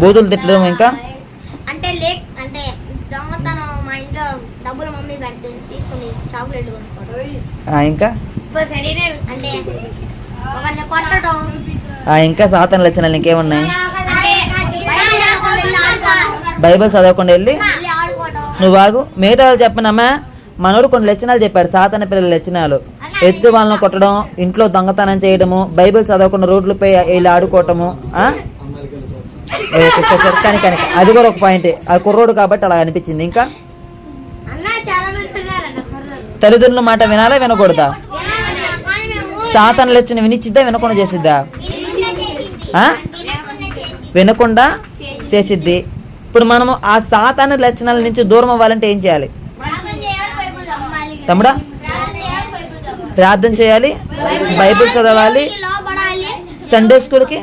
బూతులు తిట్టడం ఇంకా అంటే అంటే దొంగతనం మా ఇంట్లో డబ్బులు మమ్మీ పెట్టి తీసుకుని చాక్లెట్ కొనుక్కోవడం ఇంకా అంటే ఒకరిని కొట్టడం ఇంకా సాతాను లక్షణాలు ఇంకేమున్నాయి? బైబిల్ చదవకుండా వెళ్ళి నువ్వు బాగు మిగతా వాళ్ళు చెప్పనమ్మా. మనోడు కొన్ని లక్షణాలు చెప్పాడు, సాతాను పిల్లల లక్షణాలు. ఎదుటి వాళ్ళని కొట్టడం, ఇంట్లో దొంగతనం చేయడము, బైబిల్ చదవకుండా రోడ్లపై వెళ్ళి ఆడుకోవటము. కానీ అది కూడా ఒక పాయింటే. అది కుర్రోడు కాబట్టి అలా అనిపించింది. ఇంకా తల్లిదండ్రుల మాట వినాలా వినకూడదా? సాతాను లక్షణం వినిచ్చిద్దా వినకుండా చేసిద్దా? వినకుండా చేసిద్ది. ఇప్పుడు మనము ఆ సాతాను లక్షణాల నుంచి దూరం అవ్వాలంటే ఏం చేయాలి తమ్ముడా? ప్రార్థన చేయాలి, బైబిల్ చదవాలి, సండే స్కూల్కి